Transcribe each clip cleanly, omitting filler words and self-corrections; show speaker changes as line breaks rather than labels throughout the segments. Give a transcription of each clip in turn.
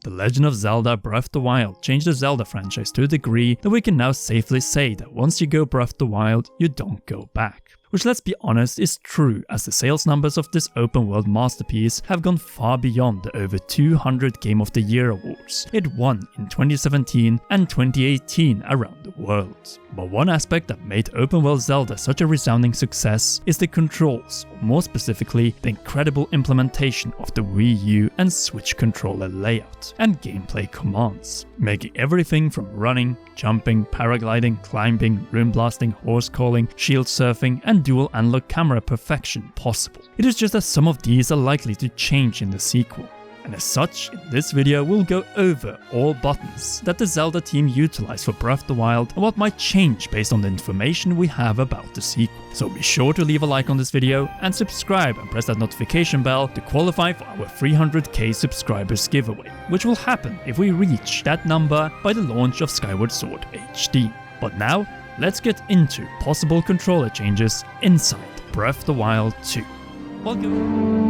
The Legend of Zelda Breath of the Wild changed the Zelda franchise to a degree that we can now safely say that once you go Breath of the Wild, you don't go back. Which, let's be honest, is true, as the sales numbers of this open world masterpiece have gone far beyond the over 200 Game of the Year awards it won in 2017 and 2018 around the world. But one aspect that made open world Zelda such a resounding success is the controls, or more specifically, the incredible implementation of the Wii U and Switch controller layout and gameplay commands, making everything from running, jumping, paragliding, climbing, room blasting, horse calling, shield surfing, and dual analog camera perfection possible. It is just that some of these are likely to change in the sequel. And as such, in this video we'll go over all buttons that the Zelda team utilized for Breath of the Wild and what might change based on the information we have about the sequel. So be sure to leave a like on this video and subscribe and press that notification bell to qualify for our 300k subscribers giveaway, which will happen if we reach that number by the launch of Skyward Sword HD. But now, let's get into possible controller changes inside Breath of the Wild 2. Welcome.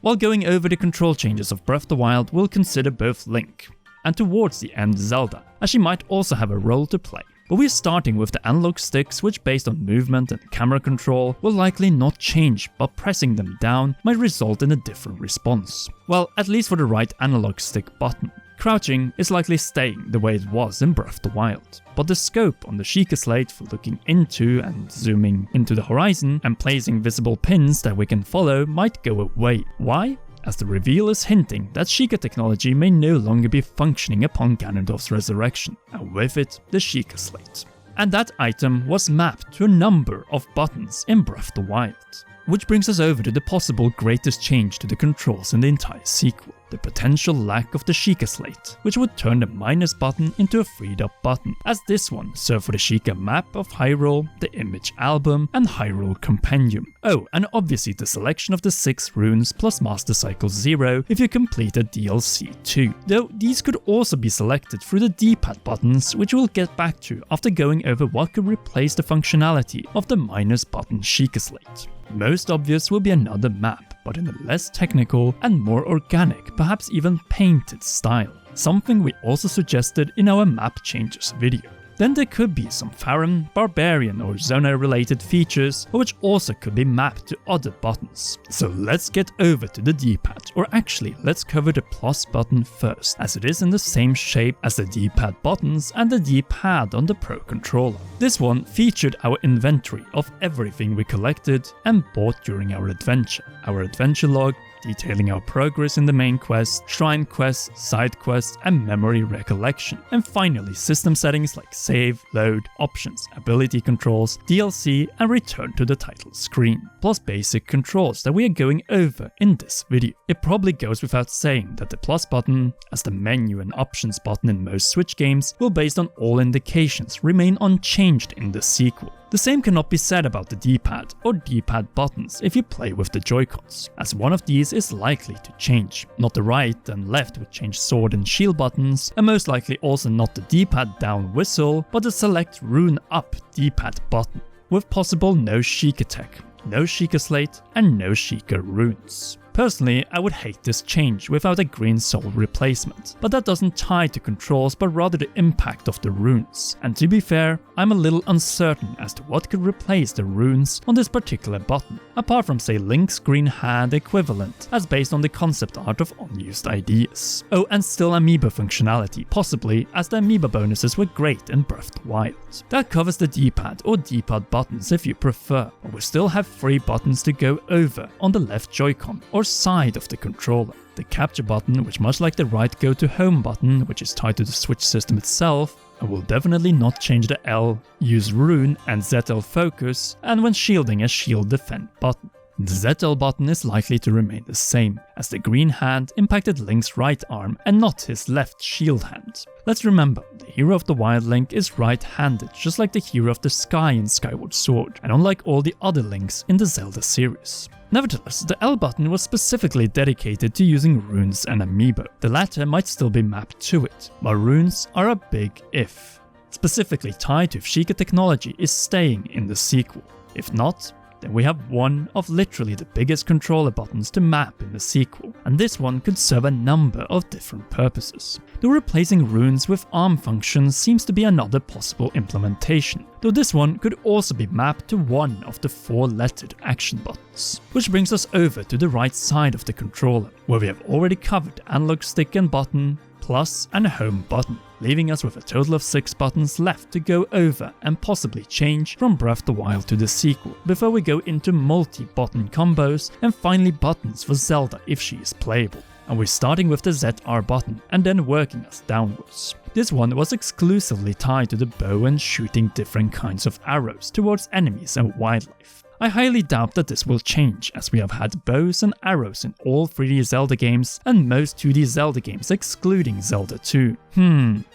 While going over the control changes of Breath of the Wild, we'll consider both Link and towards the end Zelda, as she might also have a role to play. But we're starting with the analog sticks, which based on movement and camera control will likely not change, but pressing them down might result in a different response. Well, at least for the right analog stick button. Crouching is likely staying the way it was in Breath of the Wild, but the scope on the Sheikah Slate for looking into and zooming into the horizon and placing visible pins that we can follow might go away. Why? As the reveal is hinting that Sheikah technology may no longer be functioning upon Ganondorf's resurrection, and with it, the Sheikah Slate. And that item was mapped to a number of buttons in Breath of the Wild. Which brings us over to the possible greatest change to the controls in the entire sequel. The potential lack of the Sheikah Slate, which would turn the minus button into a freed up button, as this one served for the Sheikah map of Hyrule, the image album, and Hyrule Compendium. Oh, and obviously the selection of the 6 runes plus Master Cycle 0 if you completed DLC 2. Though these could also be selected through the D-pad buttons, which we'll get back to after going over what could replace the functionality of the minus button Sheikah Slate. Most obvious will be another map, but in a less technical and more organic, perhaps even painted style. Something we also suggested in our map changes video. Then there could be some Farron, Barbarian or Zona related features, which also could be mapped to other buttons. So let's get over to the D-pad, or actually let's cover the plus button first, as it is in the same shape as the D-pad buttons and the D-pad on the Pro controller. This one featured our inventory of everything we collected and bought during our adventure log, detailing our progress in the main quest, shrine quests, side quests, and memory recollection. And finally, system settings like save, load, options, ability controls, DLC, and return to the title screen. Plus basic controls that we are going over in this video. It probably goes without saying that the plus button, as the menu and options button in most Switch games, will based on all indications remain unchanged in the sequel. The same cannot be said about the D-pad or D-pad buttons if you play with the Joy-Cons, as one of these is likely to change. Not the right and left would change sword and shield buttons, and most likely also not the D-pad down whistle, but the select rune up D-pad button, with possible no Sheikah tech, no Sheikah Slate, and no Sheikah runes. Personally, I would hate this change without a green soul replacement, but that doesn't tie to controls but rather the impact of the runes. And to be fair, I'm a little uncertain as to what could replace the runes on this particular button, apart from say Link's green hand equivalent, as based on the concept art of unused ideas. Oh, and still amiibo functionality, possibly, as the amiibo bonuses were great in Breath of the Wild. That covers the D-pad or D-pad buttons if you prefer, but we still have 3 buttons to go over on the left Joy-Con or side of the controller. The capture button, which much like the right go to home button, which is tied to the Switch system itself, and will definitely not change the L, use rune and ZL focus, and when shielding a shield defend button. The ZL button is likely to remain the same, as the green hand impacted Link's right arm and not his left shield hand. Let's remember, the Hero of the Wild Link is right-handed, just like the Hero of the Sky in Skyward Sword, and unlike all the other Links in the Zelda series. Nevertheless, the L button was specifically dedicated to using runes and amiibo. The latter might still be mapped to it, but runes are a big if. Specifically tied to if Sheikah technology is staying in the sequel. If not, then we have one of literally the biggest controller buttons to map in the sequel, and this one could serve a number of different purposes. Though replacing runes with arm functions seems to be another possible implementation, though this one could also be mapped to one of the 4-lettered action buttons. Which brings us over to the right side of the controller, where we have already covered the analog stick and button, plus and home button, leaving us with a total of 6 buttons left to go over and possibly change from Breath of the Wild to the sequel, before we go into multi-button combos and finally buttons for Zelda if she is playable. And we're starting with the ZR button and then working us downwards. This one was exclusively tied to the bow and shooting different kinds of arrows towards enemies and wildlife. I highly doubt that this will change, as we have had bows and arrows in all 3D Zelda games and most 2D Zelda games excluding Zelda 2.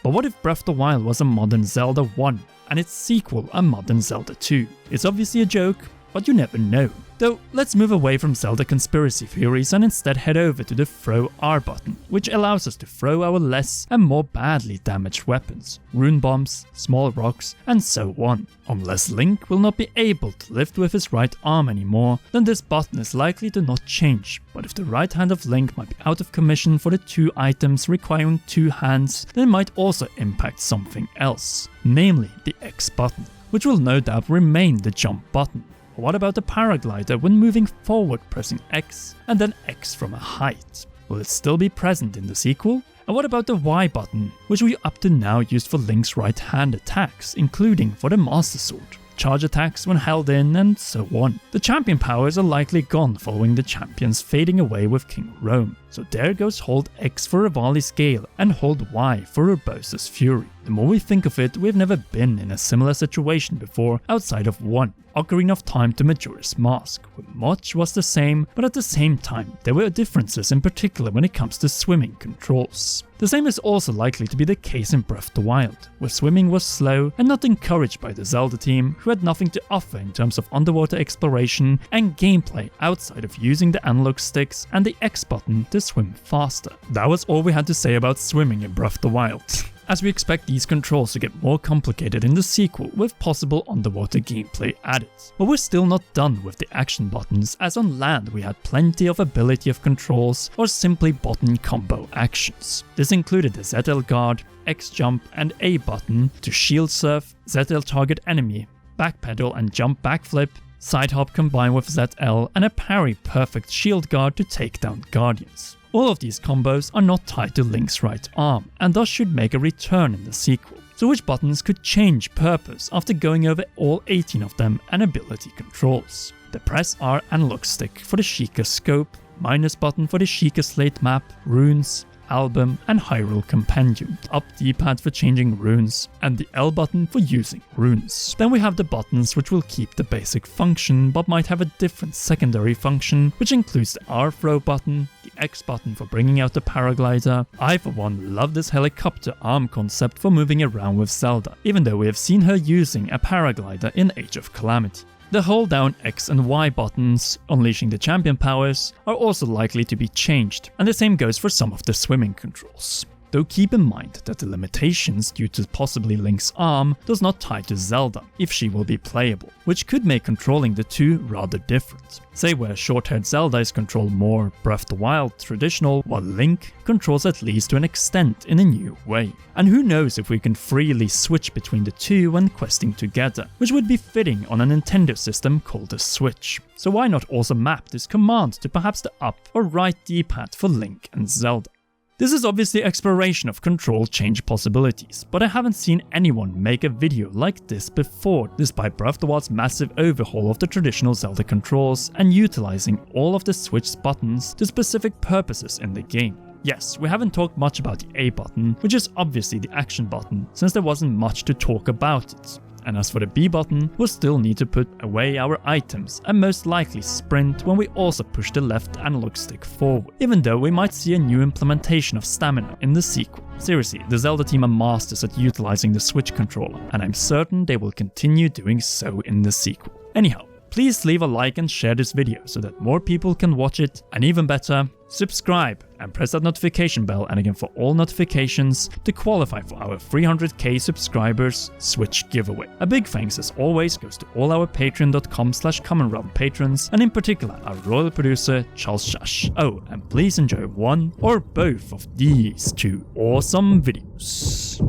But what if Breath of the Wild was a modern Zelda 1 and its sequel a modern Zelda 2? It's obviously a joke, but you never know. Though, let's move away from Zelda conspiracy theories and instead head over to the throw R button, which allows us to throw our less and more badly damaged weapons, rune bombs, small rocks, and so on. Unless Link will not be able to lift with his right arm anymore, then this button is likely to not change, but if the right hand of Link might be out of commission for the 2 items requiring 2 hands, then it might also impact something else, namely the X button, which will no doubt remain the jump button. What about the paraglider when moving forward pressing X and then X from a height? Will it still be present in the sequel? And what about the Y button, which we up to now used for Link's right hand attacks, including for the Master Sword, charge attacks when held in, and so on. The champion powers are likely gone following the champions fading away with King Rome, so there goes hold X for Rivali's Gale and hold Y for Urbosa's Fury. The more we think of it, we've never been in a similar situation before outside of one, Ocarina of Time to Majora's Mask, where much was the same, but at the same time there were differences, in particular when it comes to swimming controls. The same is also likely to be the case in Breath of the Wild, where swimming was slow and not encouraged by the Zelda team, who had nothing to offer in terms of underwater exploration and gameplay outside of using the analog sticks and the X button to swim faster. That was all we had to say about swimming in Breath of the Wild, as we expect these controls to get more complicated in the sequel with possible underwater gameplay added. But we're still not done with the action buttons, as on land we had plenty of ability of controls or simply button combo actions. This included the ZL guard, X jump and A button to shield surf, ZL target enemy, backpedal and jump backflip, side hop combined with ZL, and a parry perfect shield guard to take down guardians. All of these combos are not tied to Link's right arm, and thus should make a return in the sequel. So which buttons could change purpose after going over all 18 of them and ability controls? The press R analog stick for the Sheikah scope, minus button for the Sheikah slate map, runes, album and Hyrule Compendium, up D-pad for changing runes, and the L button for using runes. Then we have the buttons which will keep the basic function but might have a different secondary function, which includes the R throw button, the X button for bringing out the paraglider. I for one love this helicopter arm concept for moving around with Zelda, even though we have seen her using a paraglider in Age of Calamity. The hold down X and Y buttons, unleashing the champion powers, are also likely to be changed, and the same goes for some of the swimming controls. Though keep in mind that the limitations due to possibly Link's arm does not tie to Zelda, if she will be playable, which could make controlling the two rather different. Say where short-haired Zelda is controlled more Breath of the Wild traditional, while Link controls at least to an extent in a new way. And who knows if we can freely switch between the two when questing together, which would be fitting on a Nintendo system called a Switch. So why not also map this command to perhaps the up or right D-pad for Link and Zelda? This is obviously exploration of control change possibilities, but I haven't seen anyone make a video like this before, despite Breath of the Wild's massive overhaul of the traditional Zelda controls and utilizing all of the Switch's buttons to specific purposes in the game. Yes, we haven't talked much about the A button, which is obviously the action button, since there wasn't much to talk about it. And as for the B button, we'll still need to put away our items and most likely sprint when we also push the left analog stick forward, even though we might see a new implementation of stamina in the sequel. Seriously, the Zelda team are masters at utilizing the Switch controller, and I'm certain they will continue doing so in the sequel. Anyhow, please leave a like and share this video so that more people can watch it, and even better, subscribe and press that notification bell and again for all notifications to qualify for our 300k subscribers Switch giveaway. A big thanks as always goes to all our patreon.com/commonrealm patrons, and in particular our royal producer Charles Shash. Oh, and please enjoy one or both of these two awesome videos.